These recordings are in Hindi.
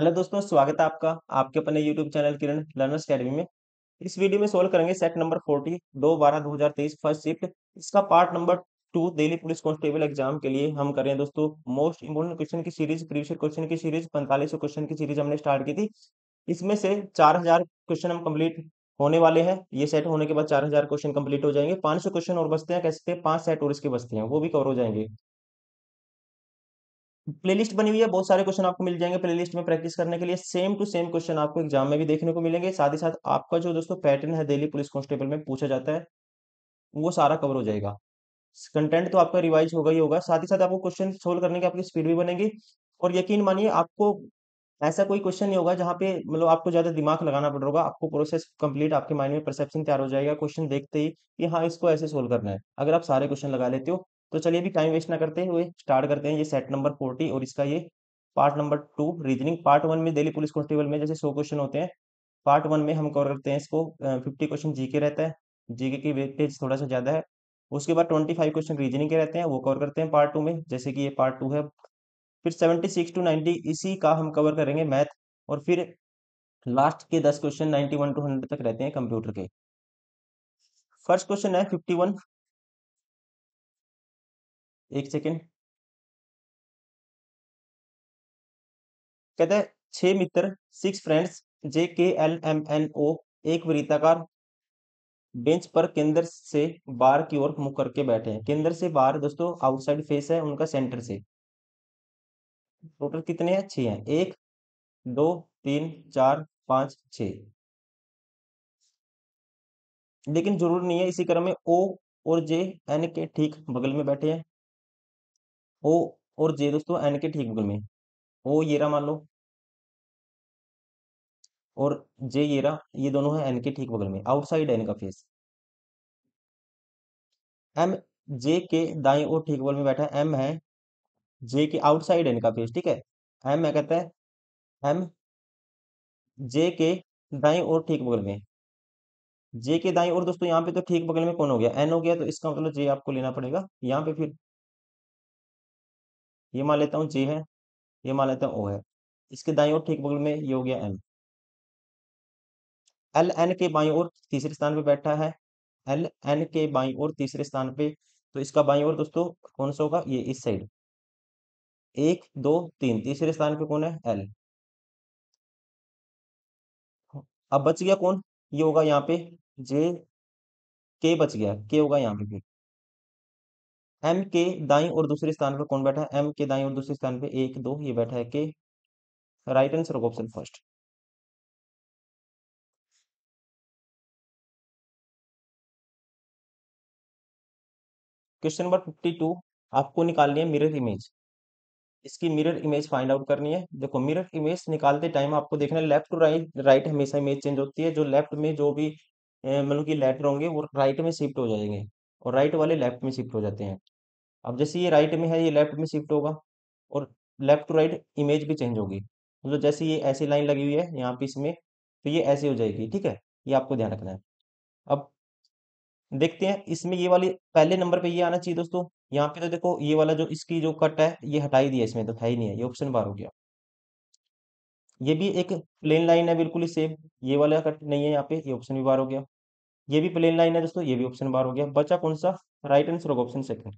हेलो दोस्तों, स्वागत है आपका आपके अपने यूट्यूब चैनल किरण लर्नर्स अकेडमी में। इस वीडियो में सोल्व करेंगे सेट नंबर 40 2/12/2023 फर्स्ट शिफ्ट। इसका part number 2 Delhi police constable exam के लिए हम कर रहे हैं दोस्तों मोस्ट इंपोर्टेंट क्वेश्चन की सीरीज, प्रीवियस क्वेश्चन की सीरीज 45 क्वेश्चन की सीरीज हमने स्टार्ट की थी। इसमें से 4000 क्वेश्चन हम कंप्लीट होने वाले हैं। ये सेट होने के बाद 4000 क्वेश्चन कंप्लीट हो जाएंगे। 500 क्वेश्चन और बचते हैं, कैसे 5 सेट और इसके बचते हैं, वो भी कवर हो जाएंगे। प्लेलिस्ट बनी हुई है, बहुत सारे क्वेश्चन आपको मिल जाएंगे प्लेलिस्ट में प्रैक्टिस करने के लिए। सेम टू सेम क्वेश्चन आपको एग्जाम में भी देखने को मिलेंगे। साथ ही साथ आपका जो दोस्तों पैटर्न है दिल्ली पुलिस कांस्टेबल में पूछा जाता है, वो सारा कवर हो जाएगा। कंटेंट तो आपका रिवाइज होगा ही होगा, साथ ही साथ आपको क्वेश्चन सोल्व करने की आपकी स्पीड भी बनेगी। और यकीन मानिए, आपको ऐसा कोई क्वेश्चन नहीं होगा जहाँ पे मतलब आपको ज्यादा दिमाग लगाना पड़ होगा। आपको प्रोसेस कंप्लीट आपके माइंड में परसेप्शन तैयार हो जाएगा क्वेश्चन देखते ही कि हाँ, इसको ऐसे सोल्व करना है, अगर आप सारे क्वेश्चन लगा लेते हो। तो चलिए अभी टाइम वेस्ट ना करते हुए स्टार्ट करते हैं ये सेट नंबर 40 और इसका ये पार्ट नंबर 2 रीजनिंग। पार्ट 1 में दिल्ली पुलिस कांस्टेबल में जैसे 100 क्वेश्चन होते हैं, पार्ट 1 में हम कवर करते हैं इसको 50 क्वेश्चन जीके रहता है। जीके की वेटेज थोड़ा सा ज्यादा है। उसके बाद 25 क्वेश्चन रीजनिंग के रहते हैं, वो कवर करते हैं पार्ट 2 में, जैसे कि ये पार्ट 2 है। फिर 76 to 90 इसी का हम कवर करेंगे मैथ। और फिर लास्ट के 10 क्वेश्चन 91 to 100 तक रहते हैं कंप्यूटर के। फर्स्ट क्वेश्चन है 51। एक सेकेंड। कहता है 6 मित्र, 6 फ्रेंड्स, JKLMNO, एक वृत्ताकार बेंच पर केंद्र से बाहर की ओर मुख करके बैठे हैं। केंद्र से बाहर दोस्तों आउटसाइड फेस है उनका, सेंटर से। टोटल कितने हैं? 6 हैं। 1 2 3 4 5 6। लेकिन जरूर नहीं है, इसी क्रम में O और JN के ठीक बगल में बैठे हैं। O और J दोस्तों N के ठीक बगल में। O ये रहा मान लो, और J ये रहा, ये दोनों है N के ठीक बगल में, आउटसाइड N का फेस। M J के दाईं ओर ठीक बगल में बैठा है। M है J के आउटसाइड N का फेस, ठीक है। M है, कहता है M J के दाईं ओर ठीक बगल में। J के दाईं ओर दोस्तों यहाँ पे तो ठीक बगल में कौन हो गया? N हो गया, तो इसका मतलब J आपको लेना पड़ेगा यहाँ पे। फिर ये मान लेता हूँ J है, ये मान लेता हूँ O है। इसके दाईं ओर ठीक बगल में ये हो गया M। एल एन के बाईं ओर तीसरे स्थान पे बैठा है। एल एन के बाईं ओर तीसरे स्थान पे, तो इसका बाईं ओर दोस्तों कौन सा होगा? ये इस साइड। 1 2 3 तीसरे स्थान पे कौन है? एल। अब बच गया कौन? ये होगा यहाँ पे जे के, बच गया के होगा यहाँ पे। फिर एम के दाईं और दूसरे स्थान पे कौन बैठा है? एम के दाईं और दूसरे स्थान पे 1 2 ये बैठा है के। राइट आंसर होगा ऑप्शन फर्स्ट। Question number 52। आपको निकालनी है मिरर इमेज। इसकी मिरर इमेज फाइंड आउट करनी है। देखो, मिरर इमेज निकालते टाइम आपको देखना है लेफ्ट टू राइट, राइट हमेशा इमेज चेंज होती है। जो लेफ्ट में जो भी मतलब कि लेटर होंगे वो राइट में शिफ्ट हो जाएंगे, और राइट वाले लेफ्ट में शिफ्ट हो जाते हैं। अब जैसे ये राइट में है, ये लेफ्ट में शिफ्ट होगा, और लेफ्ट टू राइट इमेज भी चेंज होगी। मतलब जैसे ये ऐसी लाइन लगी हुई है यहाँ पे इसमें, तो ये ऐसे हो जाएगी, ठीक है। ये आपको ध्यान रखना है। अब देखते हैं इसमें ये वाली पहले नंबर पे ये आना चाहिए दोस्तों। यहाँ पे तो देखो ये वाला जो इसकी जो कट है ये हटा ही दिया, इसमें तो था ही नहीं है, ये ऑप्शन बार हो गया। ये भी एक प्लेन लाइन है बिल्कुल ही सेम, ये वाला कट नहीं है यहाँ पे, ये ऑप्शन भी बार हो गया। ये भी प्लेन लाइन है दोस्तों, ये भी ऑप्शन बार हो गया। बचा कौन सा? राइट आंसर होगा ऑप्शन सेकंड।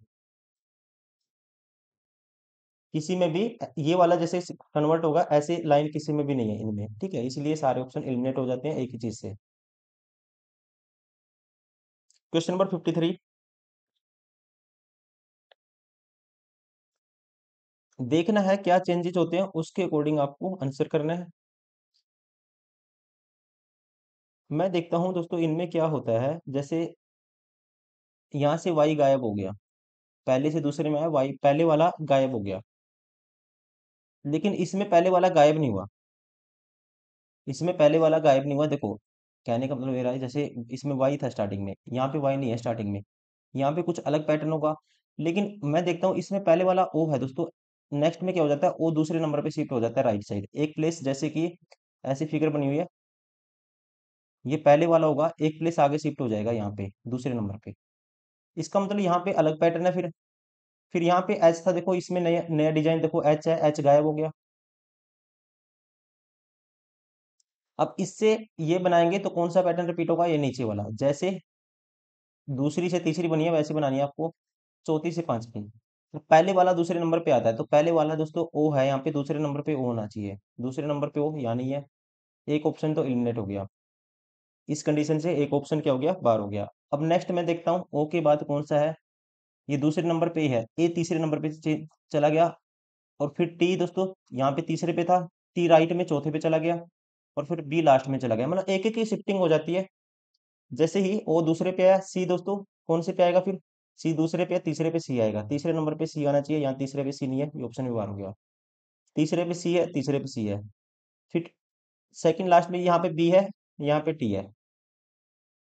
किसी में भी ये वाला जैसे कन्वर्ट होगा, ऐसे लाइन किसी में भी नहीं है इनमें, ठीक है। इसलिए सारे ऑप्शन एलिमिनेट हो जाते हैं एक ही चीज से। Question number 53। देखना है क्या चेंजेस होते हैं, उसके अकॉर्डिंग आपको आंसर करना है। मैं देखता हूं दोस्तों इनमें क्या होता है। जैसे यहाँ से वाई गायब हो गया, पहले से दूसरे में आया वाई, पहले वाला गायब हो गया। लेकिन इसमें पहले वाला गायब नहीं हुआ, इसमें पहले वाला गायब नहीं हुआ। देखो, कहने का मतलब ये रहा है, जैसे इसमें वाई था स्टार्टिंग में, यहाँ पे वाई नहीं है स्टार्टिंग में, यहाँ पे कुछ अलग पैटर्न होगा। लेकिन मैं देखता हूँ इसमें पहले वाला ओ है दोस्तों। नेक्स्ट में क्या हो जाता है? ओ दूसरे नंबर पे शिफ्ट हो जाता है राइट साइड एक प्लेस, जैसे कि ऐसी फिगर बनी हुई है। ये पहले वाला होगा, एक प्लेस आगे शिफ्ट हो जाएगा यहाँ पे दूसरे नंबर पे। इसका मतलब यहाँ पे अलग पैटर्न है। फिर यहाँ पे एच था, देखो इसमें नया नया डिजाइन, देखो एच है, एच गायब हो गया। अब इससे ये बनाएंगे तो कौन सा पैटर्न रिपीट होगा, ये नीचे वाला। जैसे दूसरी से तीसरी बनी है वैसे बनानी है आपको चौथी से पांचवी। तो पहले वाला दूसरे नंबर पे आता है, तो पहले वाला दोस्तों ओ है, यहाँ पे दूसरे नंबर पे ओ होना चाहिए। दूसरे नंबर पे ओ यानी है, एक ऑप्शन तो एलिमिनेट हो गया। इस कंडीशन से एक ऑप्शन क्या हो गया, बार हो गया। अब नेक्स्ट मैं देखता हूँ ओ के बाद कौन सा है। ये दूसरे नंबर पे ही है, ए तीसरे नंबर पे चला गया। और फिर टी दोस्तों यहाँ पे तीसरे पे था, टी राइट में चौथे पे चला गया। और फिर बी लास्ट में चला गया, मतलब एक एक की शिफ्टिंग हो जाती है। जैसे ही ओ दूसरे पे आया, सी दोस्तों कौन से पे आएगा फिर, सी दूसरे पे, तीसरे पे सी आएगा। तीसरे नंबर पे सी आना चाहिए, यहाँ तीसरे पे सी नहीं है, ये ऑप्शन भी बार हो गया। तीसरे पे सी है, तीसरे पे सी है। फिर सेकंड लास्ट में यहाँ पे बी है, यहाँ पे टी है।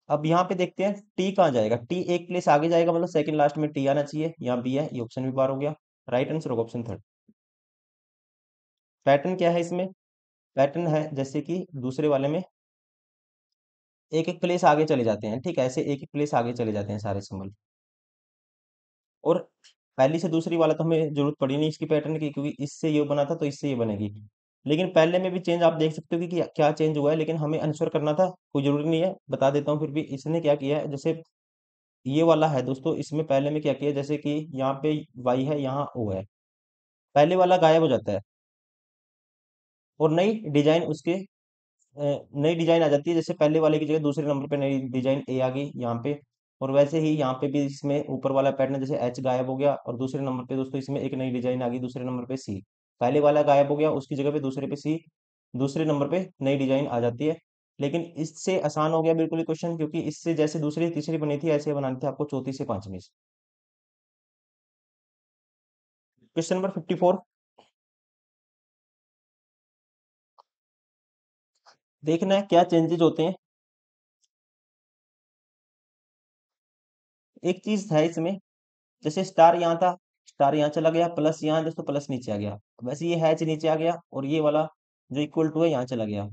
अब यहाँ पे देखते हैं टी कहाँ जाएगा, टी एक प्लेस आगे जाएगा, मतलब सेकंड लास्ट में टी आना चाहिए। यहाँ बी है, ये ऑप्शन भी बार हो गया। राइट आंसर होगा ऑप्शन थर्ड। पैटर्न क्या है इसमें, पैटर्न है जैसे कि दूसरे वाले में एक एक प्लेस आगे चले जाते हैं, ठीक है, ऐसे एक एक प्लेस आगे चले जाते हैं सारे सिंबल। और पहली से दूसरी वाला तो हमें जरूरत पड़ी नहीं इसकी पैटर्न की, क्योंकि इससे ये बना था तो इससे ये बनेगी। लेकिन पहले में भी चेंज आप देख सकते हो कि क्या चेंज हुआ है, लेकिन हमें आंसर करना था, कोई जरूरी नहीं है, बता देता हूँ फिर भी। इसने क्या किया है, जैसे ये वाला है दोस्तों, इसमें पहले में क्या किया, जैसे कि यहाँ पे वाई है, यहाँ ओ है, पहले वाला गायब हो जाता है और नई डिजाइन उसके नई डिजाइन आ जाती है। जैसे पहले वाले की जगह दूसरे नंबर पे नई डिजाइन ए आ गई यहाँ पे। और वैसे ही यहाँ पे भी इसमें ऊपर वाला पैटर्न, जैसे एच गायब हो गया और दूसरे नंबर पे दोस्तों इसमें एक नई डिजाइन आ गई, दूसरे नंबर पे सी। पहले वाला गायब हो गया, उसकी जगह पे दूसरे पे सी, दूसरे नंबर पे नई डिजाइन आ जाती है। लेकिन इससे आसान हो गया बिल्कुल ही क्वेश्चन, क्योंकि इससे जैसे दूसरी तीसरी बनी थी ऐसे बनानी थी आपको चौथी से पांचवी। Question number 54। देखना है क्या चेंजेस होते हैं। एक चीज है इसमें, जैसे स्टार यहाँ था, स्टार यहाँ चला गया, प्लस यहाँ दोस्तों प्लस नीचे आ गया। वैसे ये हैच नीचे आ गया और ये वाला जो इक्वल टू है यहाँ चला गया।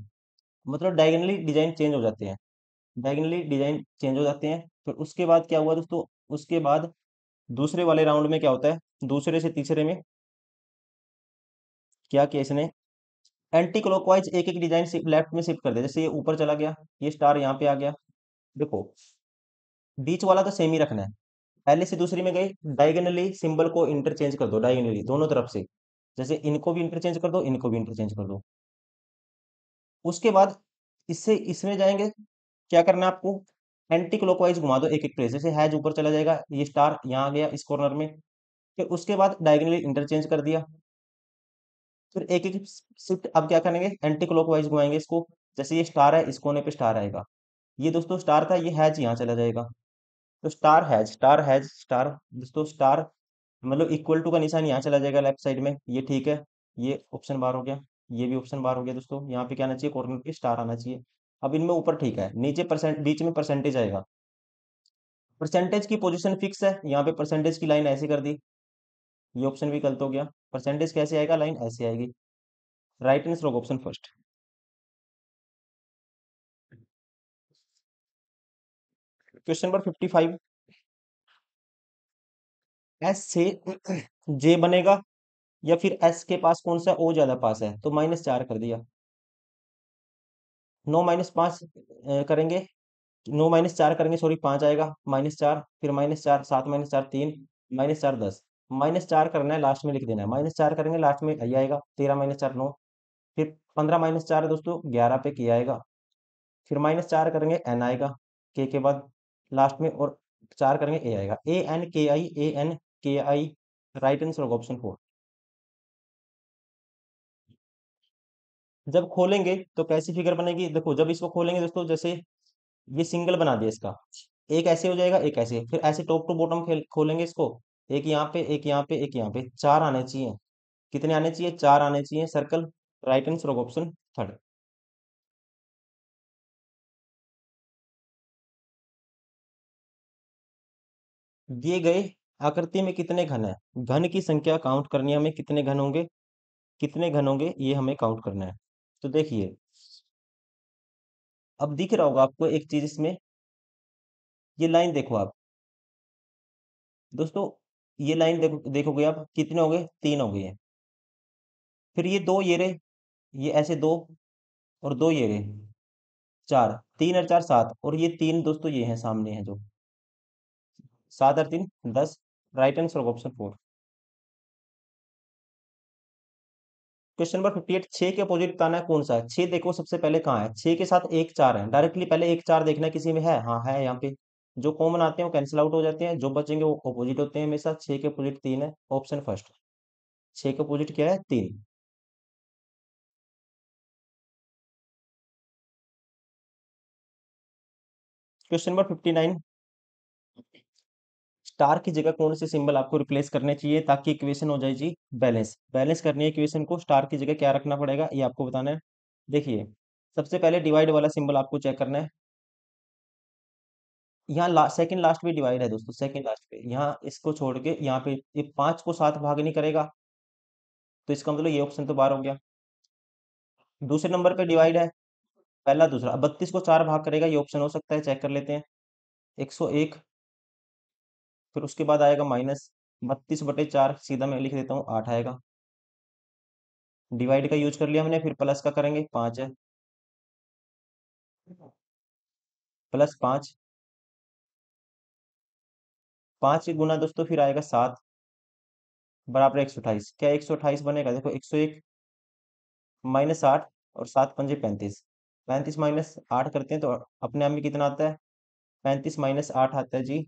मतलब डायगनली डिजाइन चेंज हो जाते हैं, डायगनली डिजाइन चेंज हो जाते हैं। फिर उसके बाद क्या हुआ दोस्तों, उसके बाद दूसरे वाले राउंड में क्या होता है, दूसरे से तीसरे में क्या किया इसने, एंटी क्लॉकवाइज एक एक डिजाइन लेफ्ट में शिफ्ट कर दिया। जैसे ये ऊपर चला गया, ये स्टार यहाँ पे आ गया। देखो बीच वाला तो सेम ही रखना है, पहले से दूसरी में गई, डायगोनली सिंबल को इंटरचेंज कर दो, डायगोनली दोनों तरफ से। जैसे इनको भी इंटरचेंज कर दो, इनको भी इंटरचेंज कर दो। उसके बाद इससे इसमें जाएंगे, क्या करना है आपको, एंटी क्लॉकवाइज घुमा दो एक एक प्लेस। जैसे हैज ऊपर चला जाएगा, ये स्टार यहाँ आ गया इस कॉर्नर में। फिर उसके बाद डायगोनली इंटरचेंज कर दिया। फिर एक एक शिफ्ट अब क्या करेंगे, एंटी क्लॉकवाइज घुमाएंगे इसको। जैसे ये स्टार है, इस कोने पे स्टार आएगा, ये दोस्तों स्टार था, ये हैज यहाँ चला जाएगा। तो star has, star has, star दोस्तों स्टार, मतलब इक्वल टू का निशान यहाँ चला जाएगा लेफ्ट साइड में, ये ठीक है। ये ऑप्शन बार हो गया, ये भी ऑप्शन बार हो गया दोस्तों। यहाँ पे क्या आना चाहिए, कॉर्नर पे स्टार आना चाहिए। अब इनमें ऊपर ठीक है, नीचे परसेंट, बीच में परसेंटेज आएगा। परसेंटेज की पोजीशन फिक्स है, यहाँ पे परसेंटेज की लाइन ऐसे कर दी, ये ऑप्शन भी गलत हो गया। परसेंटेज कैसे आएगा, लाइन ऐसे आएगी। राइट आंसर होगा option first. Question number 55। S से जे बनेगा या फिर एस के पास कौन सा ओ ज्यादा पास है, तो -4 कर दिया। 9 - 5 करेंगे, 9 - 4 करेंगे, सॉरी 5 आएगा, -4, फिर -4, 7 - 4 3, -4 10। -4 करना है, लास्ट में लिख देना है, -4 करेंगे लास्ट में ये आएगा, 13 - 4 9। फिर 15 - 4 दोस्तों 11 पे के आएगा। फिर -4 करेंगे एन आएगा, के बाद लास्ट में, और 4 करेंगे ए आएगा, ANKI, ANKI। राइट आंसर होगा ऑप्शन 4। जब खोलेंगे तो कैसी फिगर बनेगी, देखो जब इसको खोलेंगे दोस्तों, जैसे ये सिंगल बना दिया इसका, एक ऐसे हो जाएगा, एक ऐसे, फिर ऐसे टॉप टू बॉटम खोलेंगे इसको, एक यहाँ पे, एक यहाँ पे, एक यहाँ पे, 4 आने चाहिए। कितने आने चाहिए, 4 आने चाहिए सर्कल। राइट आंसर होगा ऑप्शन थर्ड। दिए गए आकृति में कितने घन है, घन की संख्या काउंट करनी है हमें, कितने घन होंगे, कितने घन होंगे ये हमें काउंट करना है। तो देखिए, अब दिख रहा होगा आपको एक चीज इसमें, ये लाइन देखो आप दोस्तों, ये लाइन देखोगे आप, कितने हो गए, 3 हो गए हैं। फिर ये दो ये रहे, ये ऐसे दो, और दो ये रहे, 4, 3 और 4 7, और ये 3 दोस्तों ये हैं सामने हैं जो 7 और 3 10। Right answer of option 4। Question number 58, 6 के अपोजिट बताना है कौन सा है। 6 देखो सबसे पहले कहाँ है, 6 के साथ 1 4 है, डायरेक्टली पहले 1 4 देखना है किसी में है, हाँ है यहाँ पे। जो कॉमन आते हैं वो कैंसिल आउट हो जाते हैं, जो बचेंगे वो अपोजिट होते हैं हमेशा। 6 के अपोजिट 3 है, ऑप्शन फर्स्ट। 6 के अपोजिट क्या है, 3। क्वेश्चन नंबर 59, स्टार की जगह कौन से सिंबल आपको रिप्लेस करने चाहिए ताकि इक्वेशन हो जाए जी बैलेंस। बैलेंस करनी है इक्वेशन को, स्टार की जगह क्या रखना पड़ेगा ये आपको बताना है। देखिए, सबसे पहले डिवाइड वाला सिंबल आपको चेक करना है। यहाँ सेकंड लास्ट पे डिवाइड है दोस्तों, सेकंड लास्ट पे, यहाँ इसको छोड़ के यहाँ पे ये 5 को 7 भाग नहीं करेगा, तो इसका मतलब ये ऑप्शन तो बाहर हो गया। दूसरे नंबर पे डिवाइड है, पहला दूसरा। अब 32 को 4 भाग करेगा, ये ऑप्शन हो सकता है, चेक कर लेते हैं। 101, फिर उसके बाद आएगा माइनस 32/4, सीधा मैं लिख देता हूँ 8 आएगा। डिवाइड का यूज कर लिया हमने, फिर प्लस का करेंगे, 5 है, +5। 5 के गुना दोस्तों फिर आएगा 7, बराबर 128। क्या 128 बनेगा, देखो 101 -8, और 7×5 = 35। 35 - 8 करते हैं तो अपने आप में कितना आता है, 35 - 8 आता है जी।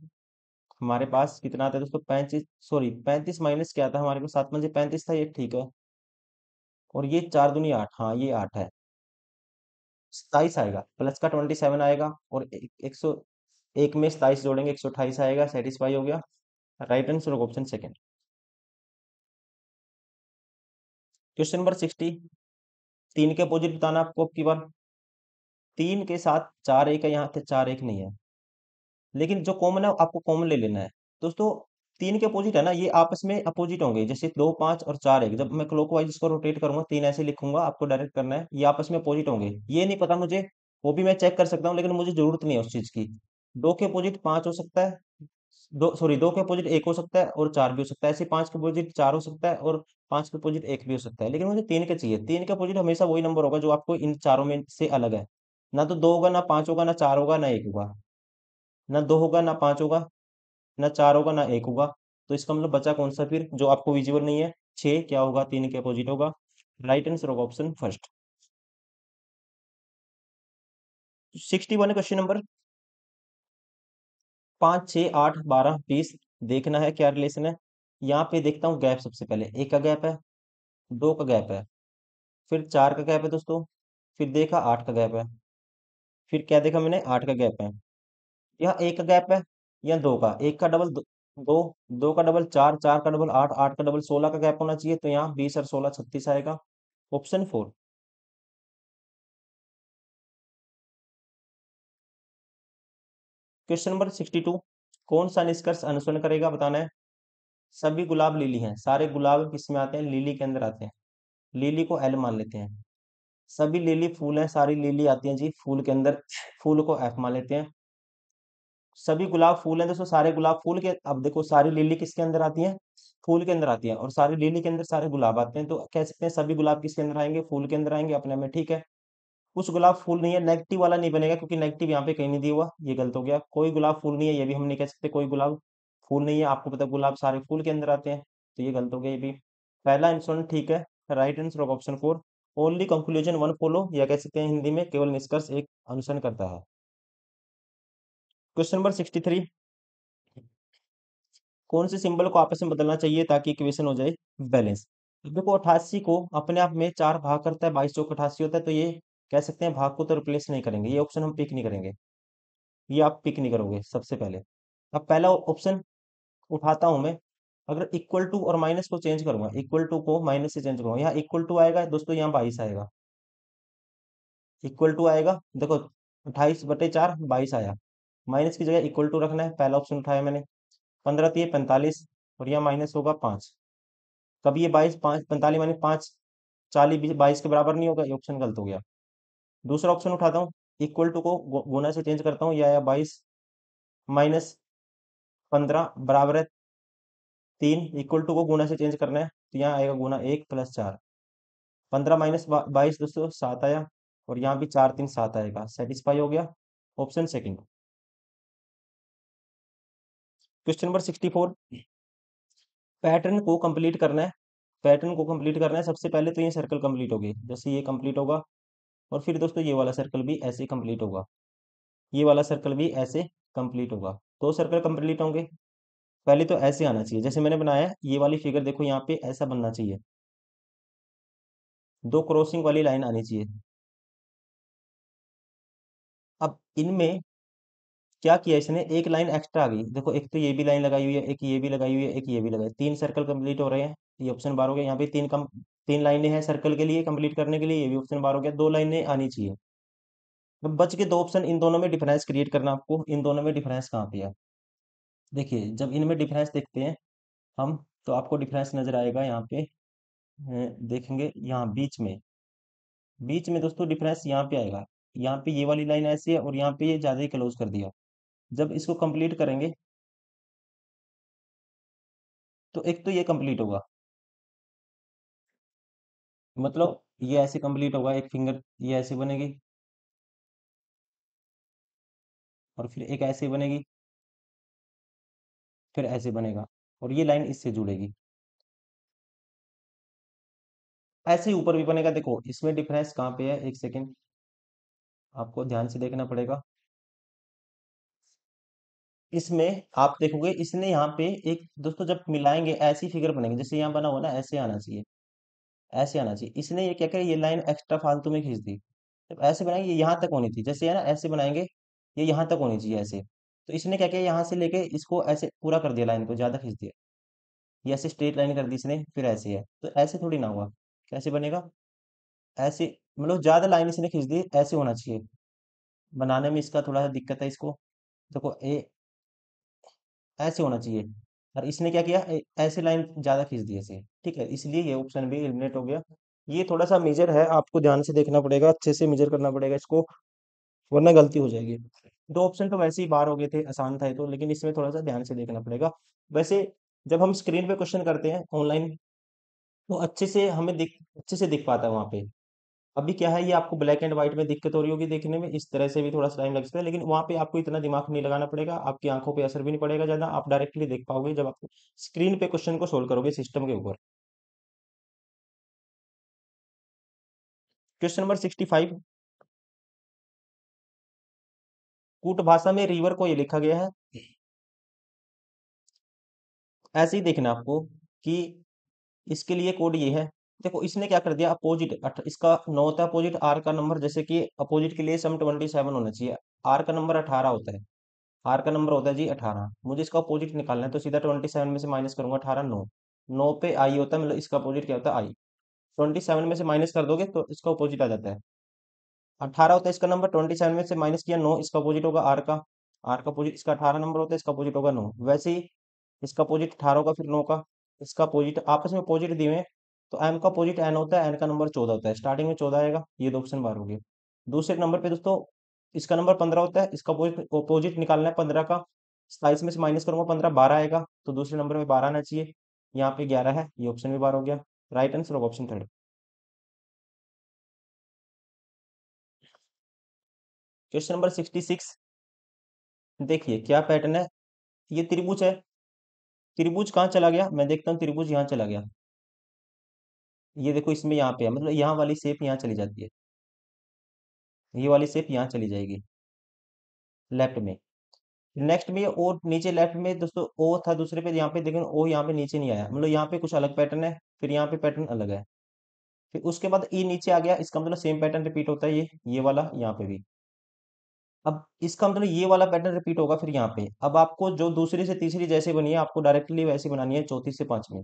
हमारे पास कितना आता है दोस्तों, 35, सॉरी 35 माइनस क्या था हमारे पास, 7×35 था, ये ठीक है। और ये 4 दूनी 8, हाँ ये 8 है, 27 आएगा। प्लस का 27 आएगा, और 101 में 27 जोड़ेंगे, 128 आएगा। सेटिस्फाई हो गया, right answer option second. Question number 60, 3 के अपोजिट बताना आपको अब की बार। 3 के साथ 4 1 है, यहाँ पे 4 1 नहीं है, लेकिन जो कॉमन है आपको कॉमन ले लेना है दोस्तों। 3 के अपोजिट है ना, ये आपस में अपोजिट होंगे, जैसे 2 5 और 4 1। जब मैं क्लॉकवाइज इसको रोटेट करूंगा, 3 ऐसे लिखूंगा, आपको डायरेक्ट करना है, ये आपस में अपोजिट होंगे। ये नहीं पता मुझे, वो भी मैं चेक कर सकता हूँ, लेकिन मुझे जरूरत नहीं है उस चीज की। 2 के अपोजिट 5 हो सकता है, दो सॉरी 2 के अपोजिट 1 हो सकता है, और 4 भी हो सकता है। ऐसे 5 के अपोजिट 4 हो सकता है, और 5 के अपोजिट 1 भी हो सकता है, लेकिन मुझे 3 के चाहिए। 3 के अपोजिट हमेशा वही नंबर होगा जो आपको इन चारों में से अलग है। ना तो 2 होगा, ना 5 होगा, ना 4 होगा, ना 1 होगा। ना 2 होगा, ना 5 होगा, ना 4 होगा, ना 1 होगा। तो इसका मतलब बचा कौन सा फिर, जो आपको विजिबल नहीं है। 6 क्या होगा, 3 के अपोजिट होगा। राइट आंसर होगा ऑप्शन फर्स्ट। 61 question number, 5 6 8 12 20। देखना है क्या रिलेशन है। यहाँ पे देखता हूँ गैप, सबसे पहले 1 का गैप है, 2 का गैप है, फिर 4 का गैप है दोस्तों, फिर देखा 8 का गैप है, फिर क्या देखा मैंने, 8 का गैप है। यहाँ 1 का गैप है, यहाँ 2 का, 1 का डबल 2, 2 का डबल 4, 4 का डबल 8, 8 का डबल 16 का गैप होना चाहिए, तो यहाँ 20 और 16 36 आएगा, ऑप्शन 4। क्वेश्चन नंबर 62, कौन सा निष्कर्ष अनुसरण करेगा बताना है। सभी गुलाब लिली हैं, सारे गुलाब किस में आते हैं, लिली के अंदर आते हैं। लिली को एल मान लेते हैं। सभी लिली फूल हैं, सारी लिली आती हैं जी फूल के अंदर, फूल को एफ मान लेते हैं। सभी गुलाब फूल हैं दोस्तों, सारे गुलाब फूल के, अब देखो सारी लिली किसके अंदर आती है, फूल के अंदर आती है, और सारी लिली के अंदर सारे गुलाब आते हैं, तो कह सकते हैं सभी गुलाब किसके अंदर आएंगे, फूल के अंदर आएंगे अपने में, ठीक है। कुछ गुलाब फूल नहीं है, नेगेटिव वाला नहीं बनेगा, क्योंकि नेगेटिव यहाँ पे कहीं नहीं दिया हुआ, ये गलत हो गया। कोई गुलाब फूल नहीं है, ये भी हम नहीं कह सकते कोई गुलाब फूल नहीं है, आपको पता है गुलाब सारे फूल के अंदर आते हैं, तो ये गलत हो गया ये भी। पहला आंसर ठीक है, right answer of option 4। Only conclusion one follow, या कह सकते हैं हिंदी में केवल निष्कर्ष एक अनुसरण करता है। क्वेश्चन नंबर 63, कौन से सिंबल को आपस में बदलना चाहिए ताकि इक्वेशन हो जाए बैलेंस। देखो 88 को अपने आप में 4 भाग करता है, 22 चौक 88 होता है, तो ये कह सकते हैं भाग को तो रिप्लेस नहीं करेंगे, ये ऑप्शन हम पिक नहीं करेंगे, ये आप पिक नहीं करोगे सबसे पहले। अब पहला ऑप्शन उठाता हूं मैं, अगर इक्वल टू और माइनस को चेंज करूंगा, इक्वल टू को माइनस से चेंज करूंगा, यहाँ इक्वल टू आएगा दोस्तों, यहाँ 22 आएगा। इक्वल टू आएगा, देखो 28/4 22 आया, माइनस की जगह इक्वल टू रखना है, पहला ऑप्शन उठाया मैंने। 15×3 = 45, और यहाँ माइनस होगा 5। कभी ये 22 5 45 माइनस 5 40 22 के बराबर नहीं होगा, ये ऑप्शन गलत हो गया। दूसरा ऑप्शन उठाता हूँ, इक्वल टू को गुना से चेंज करता हूँ, या 22 माइनस 15 बराबर है 3। इक्वल टू को गुना से चेंज करना है, तो यहाँ आएगा गुना 1 + 4। 15 - 22 दोस्तों 7 आया, और यहाँ भी 4 3 7 आएगा, सेटिस्फाई हो गया। Option second. Question number 64। Pattern को कंप्लीट करना है। पैटर्न को कंप्लीट करना है, सबसे पहले तो ये सर्कल कंप्लीट हो गए, जैसे ये कंप्लीट होगा, और फिर दोस्तों ये वाला सर्कल भी ऐसे कंप्लीट होगा, ये वाला सर्कल भी ऐसे कंप्लीट होगा। दो सर्कल कंप्लीट होंगे। पहले तो ऐसे आना चाहिए, जैसे मैंने बनाया है, ये वाली फिगर देखो, यहाँ पे ऐसा बनना चाहिए, दो क्रॉसिंग वाली लाइन आनी चाहिए। अब इनमें क्या किया इसने, एक लाइन एक्स्ट्रा आ गई, देखो एक तो ये भी लाइन लगाई हुई है, एक ये भी लगाई हुई है, एक ये भी लगाई, तीन सर्कल कंप्लीट हो रहे हैं। ये ऑप्शन बार हो गया, यहाँ पे तीन लाइनें हैं सर्कल के लिए कंप्लीट करने के लिए, ये भी ऑप्शन बार हो गया, दो लाइनें आनी चाहिए। अब बच के दो ऑप्शन, इन दोनों में डिफरेंस क्रिएट करना आपको, इन दोनों में डिफरेंस कहाँ पे है। देखिए जब इनमें डिफरेंस देखते हैं हम, तो आपको डिफरेंस नजर आएगा यहाँ पे। देखेंगे यहाँ बीच में, बीच में दोस्तों डिफरेंस यहाँ पे आएगा। यहाँ पे ये वाली लाइन ऐसी है, और यहाँ पे ये ज्यादा ही क्लोज कर दिया। जब इसको कंप्लीट करेंगे, तो एक तो ये कंप्लीट होगा, मतलब ये ऐसे कंप्लीट होगा, एक फिंगर ये ऐसे बनेगी, और फिर एक ऐसे बनेगी, फिर ऐसे बनेगा, और ये लाइन इससे जुड़ेगी, ऐसे ही ऊपर भी बनेगा। देखो इसमें डिफरेंस कहाँ पे है, एक सेकेंड, आपको ध्यान से देखना पड़ेगा। इसमें आप देखोगे, इसने यहाँ पे एक दोस्तों जब मिलाएंगे ऐसी फिगर बनेगी, जैसे यहाँ बना हुआ ना, ऐसे आना चाहिए, ऐसे आना चाहिए। इसने ये क्या किया, ये लाइन एक्स्ट्रा फालतू में खींच दी। जब ऐसे बनाएंगे, ये यहाँ तक होनी थी, जैसे है ना ऐसे बनाएंगे, ये यहाँ तक होनी चाहिए ऐसे, तो इसने क्या किया, यहाँ से लेके इसको ऐसे पूरा कर दिया, लाइन को ज्यादा खींच दिया, ये ऐसे स्ट्रेट लाइन कर दी इसने, फिर ऐसे है, तो ऐसे थोड़ी ना हुआ, कैसे बनेगा, ऐसे, मतलब ज्यादा लाइन इसने खींच दी, ऐसे होना चाहिए। बनाने में इसका थोड़ा सा दिक्कत है इसको। देखो ऐसे होना चाहिए, और इसने क्या किया, ऐसे लाइन ज्यादा खींच दी ऐसे, ठीक है, इसलिए ये ऑप्शन भी एलिमिनेट हो गया। ये थोड़ा सा मेजर है, आपको ध्यान से देखना पड़ेगा, अच्छे से मेजर करना पड़ेगा इसको, वरना गलती हो जाएगी। दो ऑप्शन तो वैसे ही बाहर हो गए थे, आसान था ये तो, लेकिन इसमें थोड़ा सा ध्यान से देखना पड़ेगा। वैसे जब हम स्क्रीन पे क्वेश्चन करते हैं ऑनलाइन, तो अच्छे से दिख पाता है वहां पे। अभी क्या है, ये आपको ब्लैक एंड व्हाइट में दिक्कत हो रही होगी देखने में, इस तरह से भी थोड़ा सा टाइम लग सकता है, लेकिन वहां पे आपको इतना दिमाग नहीं लगाना पड़ेगा, आपकी आंखों पे असर भी नहीं पड़ेगा ज्यादा, आप डायरेक्टली देख पाओगे जब आप स्क्रीन पे क्वेश्चन को सोल्व करोगे सिस्टम के ऊपर। Question number 65। कूट भाषा में रिवर को ये लिखा गया है, ऐसे ही देखना आपको कि इसके लिए कोड ये है। देखो इसने क्या कर दिया, अपोजिट, इसका 9 होता है अपोजिट, आर का नंबर, जैसे कि अपोजिट के लिए सम 27 होना चाहिए, आर का नंबर 18 होता है, आर का नंबर होता है जी 18, मुझे इसका अपोजिट निकालना है, तो सीधा 27 में से माइनस करूंगा, 18 9, 9 पे आई होता है, मतलब इसका अपोजिट क्या होता है, आई। 27 में से माइनस कर दोगे तो इसका अपोजिट आ जाता है, 18 होता है इसका नंबर, 27 में से माइनस किया 9, इसका अपोजिट होगा आर का, आर का अपोजिट, इसका 18 नंबर होता है, इसका अपोजिट होगा 9, वैसे ही इसका अपोजिट 18 होगा, फिर 9 का, इसका अपोजिट, आपस में अपोजिट दिए हुए हैं, तो एम का अपोजिट एन होता है, एन का नंबर 14 होता है, स्टार्टिंग में 14 आएगा, ये दो ऑप्शन बार हो गए। दूसरे नंबर पे दोस्तों इसका नंबर 15 होता है, इसका अपोजिट निकालना है 15 का, 27 में से माइनस करूंगा 15, 12 आएगा, तो दूसरे नंबर में 12 आना चाहिए, यहाँ पे 11 है, ये ऑप्शन भी बार हो गया। Right answer of option third. Question number 66। देखिए क्या पैटर्न है, ये त्रिभुज है, त्रिभुज कहाँ चला गया, मैं देखता हूँ, त्रिभुज यहाँ चला गया, ये देखो इसमें यहाँ पे है, मतलब यहाँ वाली शेप यहाँ चली जाती है, ये वाली शेप यहाँ चली जाएगी लेफ्ट में। नेक्स्ट में ओ नीचे लेफ्ट में दोस्तों ओ था दूसरे पे, यहाँ पे देखें ओ यहाँ पे नीचे नहीं आया, मतलब यहाँ पे कुछ अलग पैटर्न है, फिर यहाँ पे पैटर्न अलग है, फिर उसके बाद ई नीचे आ गया, इसका मतलब सेम पैटर्न रिपीट होता है, ये वाला यहाँ पे भी। अब इसका मतलब ये वाला पैटर्न रिपीट होगा फिर यहाँ पे, अब आपको जो दूसरी से तीसरी जैसे बनी है, आपको डायरेक्टली वैसे बनानी है चौथी से पांचवी।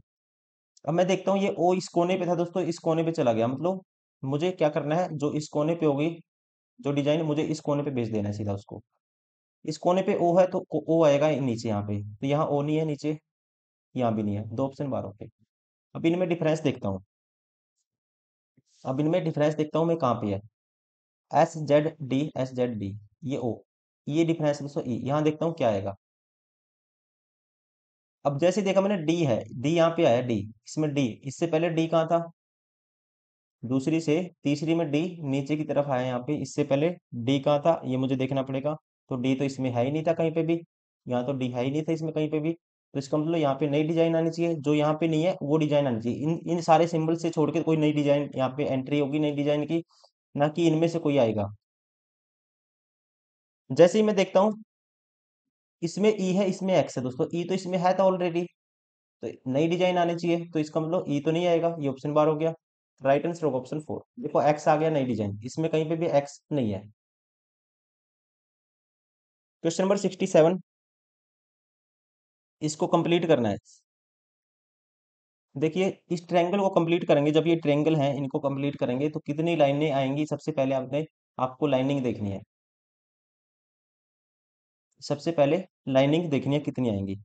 अब मैं देखता हूँ ये ओ इस कोने पे था दोस्तों, इस कोने पे चला गया, मतलब मुझे क्या करना है, जो इस कोने पे होगी जो डिजाइन, मुझे इस कोने पे भेज देना है सीधा उसको। इस कोने पे ओ है तो ओ आएगा नीचे यहाँ पे, तो यहाँ ओ नहीं है नीचे, यहाँ भी नहीं है, दो ऑप्शन बार होते। अब इनमें डिफरेंस देखता हूँ, अब इनमें डिफरेंस देखता हूँ मैं कहाँ पे है, एस जेड डी, ये ओ, ये डिफरेंस दोस्तों ई, यहाँ देखता हूँ क्या आएगा। अब जैसे देखा मैंने डी है, डी यहाँ पे आया डी, इसमें डी, इससे पहले डी कहाँ था, दूसरी से तीसरी में डी नीचे की तरफ आया यहाँ पे, इससे पहले डी कहाँ था ये मुझे देखना पड़ेगा। तो डी तो इसमें है ही नहीं था कहीं पे भी, यहाँ तो डी है ही नहीं था इसमें कहीं पे भी। तो इसका मतलब यहाँ पे नई डिजाइन आनी चाहिए, जो यहाँ पे नहीं है वो डिजाइन आनी चाहिए। इन इन सारे सिंबल से छोड़ के कोई नई डिजाइन यहाँ पे एंट्री होगी नई डिजाइन की, ना कि इनमें से कोई आएगा। जैसे ही मैं देखता हूँ इसमें ई है इसमें एक्स है दोस्तों, ई तो इसमें है था ऑलरेडी, तो नई डिजाइन आनी चाहिए, तो इसका मतलब ई तो नहीं आएगा, ये ऑप्शन बार हो गया। राइट आंसर होगा ऑप्शन 4। देखो एक्स आ गया नई डिजाइन, इसमें कहीं पे भी एक्स नहीं है। क्वेश्चन नंबर 67, इसको कंप्लीट करना है। देखिए इस ट्रायंगल को कंप्लीट करेंगे, जब ये ट्रायंगल है इनको कंप्लीट करेंगे तो कितनी लाइनें आएंगी, सबसे पहले आपको लाइनिंग देखनी है। सबसे पहले लाइनिंग देखनी है कितनी आएंगी।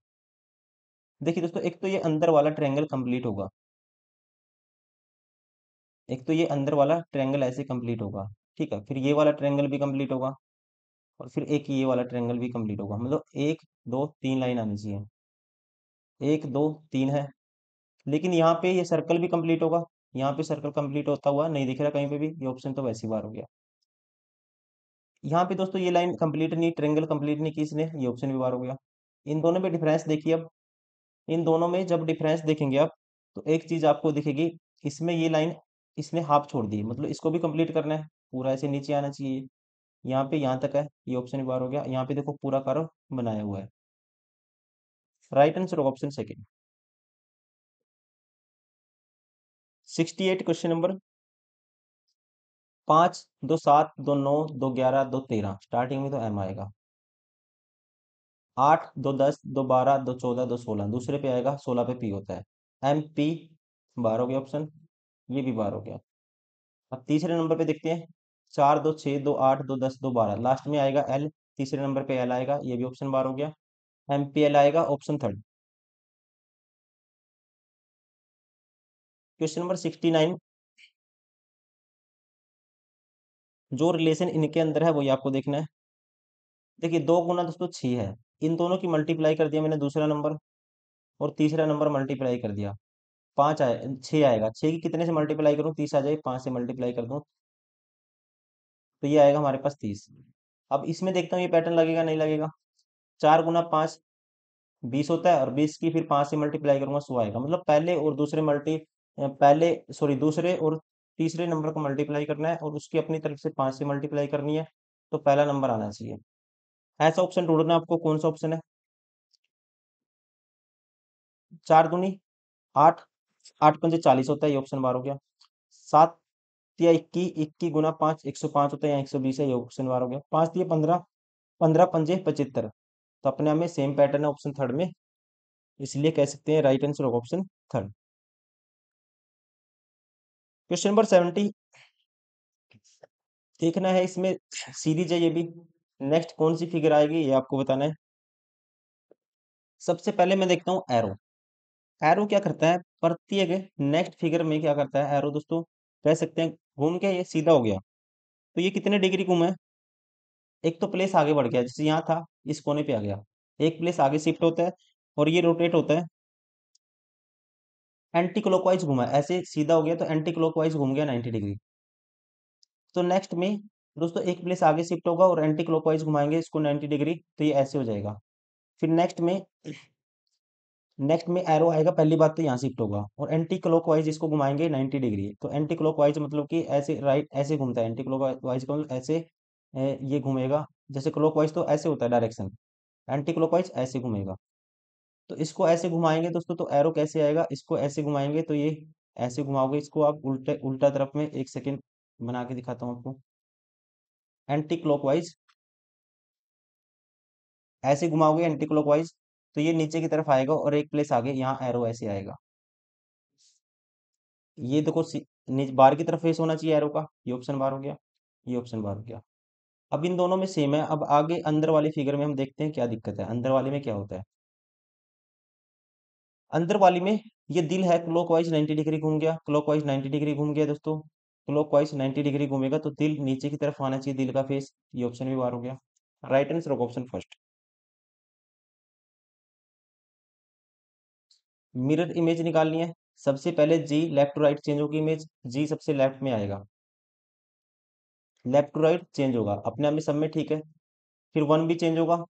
देखिए दोस्तों एक तो ये अंदर वाला ट्रायंगल कंप्लीट होगा, एक तो ये अंदर वाला ट्रायंगल ऐसे कंप्लीट होगा, ठीक है, फिर ये वाला ट्रायंगल भी कंप्लीट होगा, और फिर एक ये वाला ट्रायंगल भी कंप्लीट होगा, मतलब एक दो तीन लाइन आनी चाहिए। एक दो तीन है, लेकिन यहाँ पे ये सर्कल भी कंप्लीट होगा, यहाँ पे सर्कल कंप्लीट होता हुआ नहीं दिख रहा कहीं पे भी, ये ऑप्शन तो वैसी बार हो गया। यहाँ पे दोस्तों ये लाइन कंप्लीट नहीं, ट्रायंगल कंप्लीट नहीं की इसने, ये ऑप्शन भी बार हो गया। इन दोनों में डिफरेंस देखिए अब, इन दोनों में जब डिफरेंस देखेंगे आप, तो एक चीज आपको दिखेगी, इसमें ये लाइन इसने हाफ छोड़ दी, मतलब इसको भी कंप्लीट करना है, पूरा ऐसे नीचे आना चाहिए। यहाँ पे यहाँ तक है, ये ऑप्शन भी बार हो गया। यहाँ पे देखो पूरा कर्व बनाया हुआ है। राइट आंसर होगा option second. 68 question number, 5 2 7 2 9 2 11 2 13, starting में तो एम आएगा। 8 2 10 2 12 2 14 2 16, दूसरे पे आएगा, 16 पे पी होता है। एम पी बार हो गया ऑप्शन, ये भी बार हो गया। अब तीसरे नंबर पे देखते हैं, 4 2 6 2 8 2 10 2 12, लास्ट में आएगा एल, तीसरे नंबर पे एल आएगा, ये भी ऑप्शन बार हो गया। एम पी एल आएगा ऑप्शन थर्ड। क्वेश्चन नंबर 69, जो रिलेशन इनके अंदर है वही आपको देखना है। देखिए 2 गुना दोस्तों 6 है, इन दोनों की मल्टीप्लाई कर दिया मैंने दूसरा नंबर, और तीसरा नंबर मल्टीप्लाई कर दिया, 5 आए 6 आएगा, 6 की कितने से मल्टीप्लाई करूँ, 30 आ जाए, 5 से मल्टीप्लाई कर दूं तो ये आएगा हमारे पास 30। अब इसमें देखता हूँ ये पैटर्न लगेगा नहीं लगेगा। 4 गुना 5 20 होता है, और 20 की फिर 5 से मल्टीप्लाई करूंगा 100 आएगा, मतलब पहले और दूसरे पहले सॉरी दूसरे और तीसरे नंबर को मल्टीप्लाई करना है, और उसकी अपनी तरफ से 5 से मल्टीप्लाई करनी है, तो पहला नंबर आना चाहिए। ऐसा ऑप्शन ढूंढना है आपको, कौन सा ऑप्शन है। 4 दूनी 8, 8 पंजे 40 होता है, ये ऑप्शन बार हो गया। 7 या 21, 21 गुना 5 105 होता है, या 120 है, ये ऑप्शन बार हो गया। 5 या 15, 15 पंजे 75, तो अपने आप में सेम पैटर्न है ऑप्शन थर्ड में, इसलिए कह सकते हैं राइट आंसर होगा ऑप्शन थर्ड। क्वेश्चन नंबर 70, देखना है इसमें सीरीज है ये भी, नेक्स्ट कौन सी फिगर आएगी ये आपको बताना है। सबसे पहले मैं देखता हूँ एरो। एरो क्या करता है, प्रत्येक नेक्स्ट फिगर में क्या करता है एरो दोस्तों, कह सकते हैं घूम के ये सीधा हो गया, तो ये कितने डिग्री घूमा है। एक तो प्लेस आगे बढ़ गया, जैसे यहाँ था इस कोने पे आ गया, एक प्लेस आगे शिफ्ट होता है, और ये रोटेट होता है, एंटी क्लॉकवाइज घुमा है, ऐसे सीधा हो गया तो एंटी क्लॉकवाइज घूम गया 90 डिग्री। तो नेक्स्ट में दोस्तों एक प्लेस आगे शिफ्ट होगा और एंटी क्लॉकवाइज घुमाएंगे इसको 90 डिग्री, तो ये ऐसे हो जाएगा। फिर नेक्स्ट में एरो आएगा, पहली बात तो यहाँ शिफ्ट होगा, और एंटी क्लॉकवाइज इसको घुमाएंगे 90 डिग्री, तो एंटी क्लॉकवाइज मतलब कि ऐसे राइट ऐसे घूमता है, एंटी क्लॉकवाइज का मतलब ऐसे ये घूमेगा। जैसे क्लॉकवाइज तो ऐसे होता है डायरेक्शन, एंटी क्लॉकवाइज ऐसे घूमेगा, तो इसको ऐसे घुमाएंगे दोस्तों तो एरो कैसे आएगा, इसको ऐसे घुमाएंगे तो ये ऐसे घुमाओगे इसको आप उल्टे उल्टा तरफ में, एक सेकेंड बना के दिखाता हूँ आपको। एंटी क्लॉकवाइज ऐसे घुमाओगे एंटी क्लॉकवाइज, तो ये नीचे की तरफ आएगा, और एक प्लेस आगे यहाँ एरो ऐसे आएगा। ये देखो बार की तरफ फेस होना चाहिए एरो का, ये ऑप्शन बार हो गया, ये ऑप्शन बार हो गया। अब इन दोनों में सेम है, अब आगे अंदर वाली फिगर में हम देखते हैं क्या दिक्कत है, अंदर वाले में क्या होता है। अंदर वाली में ये दिल है, क्लॉकवाइज 90 डिग्री घूम गया, क्लॉकवाइज 90 डिग्री घूम गया दोस्तों, क्लॉकवाइज 90 डिग्री घूमेगा तो दिल नीचे की तरफ आना चाहिए, दिल का फेस, ये ऑप्शन भी बार हो गया। राइट आंसर होगा ऑप्शन फर्स्ट। मिरर इमेज निकालनी है, सबसे पहले जी लेफ्ट टू राइट चेंज होगी इमेज, जी सबसे लेफ्ट में आएगा, लेफ्ट टू राइट चेंज होगा अपने आप में, सब में ठीक है। फिर वन भी चेंज होगा,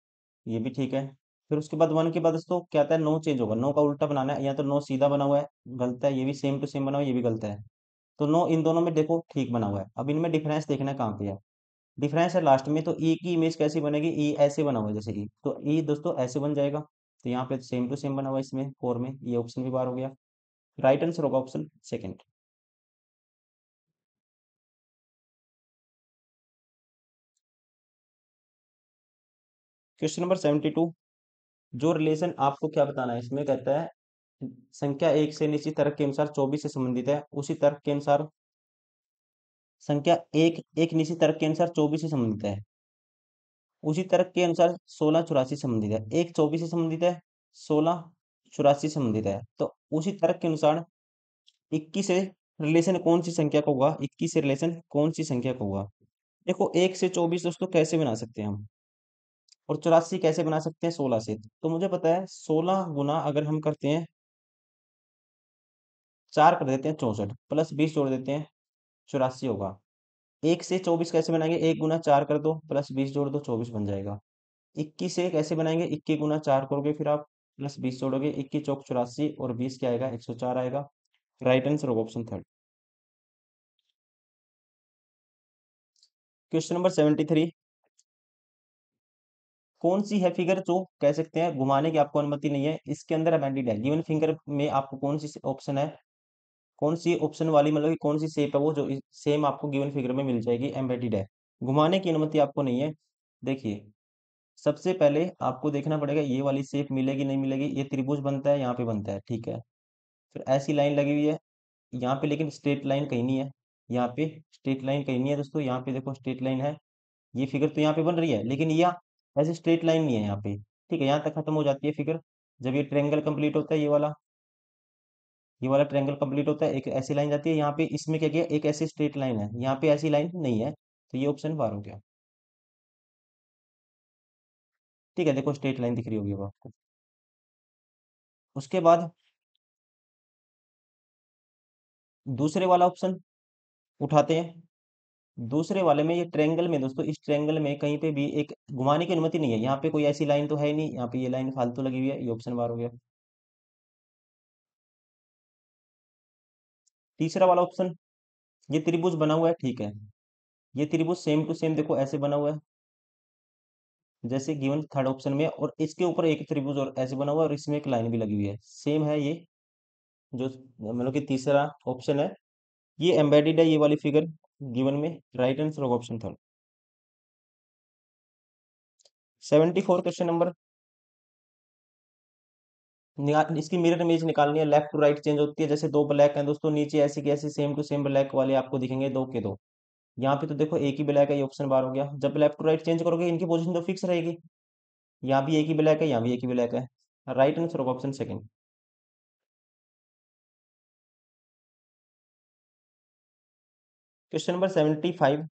ये भी ठीक है। फिर उसके बाद वन के बाद दोस्तों क्या आता है, नो चेंज होगा, नो का उल्टा बनाना है, या तो नो सीधा बना हुआ है, गलत है, ये भी सेम टू सेम बना हुआ है, ये भी गलत है। तो नो इन दोनों में देखो ठीक बना हुआ है। अब इनमें डिफरेंस देखना है कहाँ पे है, डिफरेंस है लास्ट में। तो ई की इमेज कैसी बनेगी, ई ऐसे बना हुआ है जैसे ई, तो ई दोस्तों ऐसे बन जाएगा। तो यहाँ पे सेम टू सेम बना हुआ है इसमें फोर में, ये ऑप्शन भी बार हो गया। राइट आंसर होगा ऑप्शन सेकंड। क्वेश्चन नंबर 72, जो रिलेशन आपको क्या बताना है इसमें, कहता है संख्या एक से निश्चित तर्क के अनुसार 24 से संबंधित है, उसी तर्क के अनुसार संख्या एक एक निश्चित तर्क के अनुसार 24 से संबंधित है, उसी तर्क के अनुसार 16 84 संबंधित है। एक 24 से संबंधित है, 16 84 संबंधित है, तो उसी तर्क के अनुसार 21 से रिलेशन कौन सी संख्या का होगा, 21 से रिलेशन कौन सी संख्या का होगा। देखो 1 से 24 दोस्तों कैसे बना सकते हैं हम, और 84 कैसे बना सकते हैं 16 से। तो मुझे पता है 16 गुना अगर हम करते हैं, 4 कर देते हैं 64, प्लस 20 जोड़ देते हैं 84 होगा। 1 से 24 कैसे बनाएंगे, 1 गुना 4 कर दो प्लस 20 जोड़ दो 24 बन जाएगा। 21 से कैसे बनाएंगे, 21 गुना 4 करोगे फिर आप, प्लस 20 जोड़ोगे, 21 चौक 84 और 20 क्या आएगा 104 आएगा। राइट आंसर होगा ऑप्शन थर्ड। क्वेश्चन नंबर 73, कौन सी है फिगर जो कह सकते हैं घुमाने की आपको अनुमति नहीं है, इसके अंदर अबेंडेड है। गिवन फिंगर में आपको कौन सी ऑप्शन है, कौन सी ऑप्शन वाली मतलब कि कौन सी शेप है वो जो सेम आपको गिवन फिगर में मिल जाएगी, एम्बेडेड है, घुमाने की अनुमति आपको नहीं है। देखिए सबसे पहले आपको देखना पड़ेगा ये वाली शेप मिलेगी नहीं मिलेगी, ये त्रिभुज बनता है यहाँ पे बनता है ठीक है, फिर ऐसी लाइन लगी हुई है यहाँ पे, लेकिन स्ट्रेट लाइन कहीं नहीं है, यहाँ पे स्ट्रेट लाइन कहीं नहीं है दोस्तों, यहाँ पे देखो स्ट्रेट लाइन है, ये फिगर तो यहाँ पे बन रही है, लेकिन यह ऐसे स्ट्रेट लाइन नहीं है यहाँ पे, ठीक है, यहाँ तक खत्म हो जाती है फिगर। जब ये ट्रेंगल कंप्लीट होता है, ये वाला ट्रायंगल कंप्लीट होता है, एक ऐसी लाइन जाती है यहाँ पे, इसमें क्या किया एक ऐसी स्ट्रेट लाइन है, यहाँ पे ऐसी लाइन नहीं है, तो ये ऑप्शन बार हो गया। ठीक है, देखो स्ट्रेट लाइन दिख रही होगी अब आपको। उसके बाद दूसरे वाला ऑप्शन उठाते हैं। दूसरे वाले में ये ट्रायंगल में दोस्तों, इस ट्रायंगल में कहीं पे भी एक घुमाने की अनुमति नहीं है, यहाँ पे कोई ऐसी लाइन तो है नहीं, यहाँ पे ये लाइन फालतू लगी हुई है, ये ऑप्शन बार हो गया। तीसरा वाला ऑप्शन, ये त्रिभुज बना हुआ है ठीक है, ये त्रिभुज सेम टू सेम देखो ऐसे बना हुआ है जैसे गिवन थर्ड ऑप्शन में, और इसके ऊपर एक त्रिभुज और ऐसे बना हुआ है, और इसमें एक लाइन भी लगी हुई है, सेम है ये जो मतलब कि तीसरा ऑप्शन है, ये एम्बेडेड है ये वाली फिगर गिवन में। राइट आंसर होगा ऑप्शन थर्ड। 74 क्वेश्चन नंबर, इसकी मिरर इमेज निकालनी है, लेफ्ट टू राइट चेंज होती है, जैसे दो ब्लैक हैं दोस्तों नीचे ऐसे की ऐसे सेम टू सेम ब्लैक वाले आपको दिखेंगे दो के दो, यहाँ पे तो देखो एक ही ब्लैक है, ये ऑप्शन बार हो गया। जब लेफ्ट टू राइट चेंज करोगे इनकी पोजीशन तो फिक्स रहेगी, यहाँ भी एक ही ब्लैक है यहाँ भी एक ही ब्लैक है। राइट आंसर होगा ऑप्शन सेकंड। क्वेश्चन नंबर 75,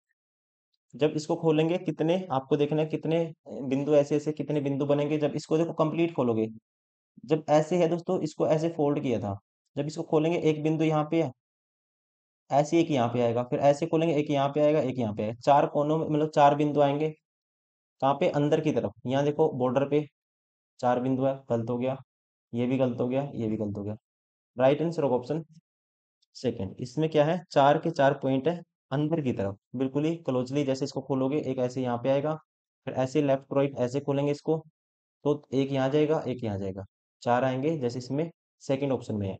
जब इसको खोलेंगे कितने आपको देखना है, कितने बिंदु ऐसे ऐसे कितने बिंदु बनेंगे जब इसको देखो कंप्लीट खोलोगे। जब ऐसे है दोस्तों, इसको ऐसे फोल्ड किया था, जब इसको खोलेंगे एक बिंदु यहाँ पे है, ऐसे एक यहाँ पे आएगा, फिर ऐसे खोलेंगे एक यहाँ पे आएगा एक यहाँ पे आएगा, चार कोनों में मतलब चार बिंदु आएंगे कहाँ पे, अंदर की तरफ, यहाँ देखो बॉर्डर पे चार बिंदु है, गलत हो गया, ये भी गलत हो गया, ये भी गलत हो गया। राइट आंसर होगा ऑप्शन सेकंड। इसमें क्या है, चार के चार पॉइंट है अंदर की तरफ बिल्कुल ही क्लोजली, जैसे इसको खोलोगे एक ऐसे यहाँ पे आएगा, फिर ऐसे लेफ्ट राइट ऐसे खोलेंगे इसको, तो एक यहाँ जाएगा एक यहाँ जाएगा, चार आएंगे जैसे इसमें सेकंड ऑप्शन में है।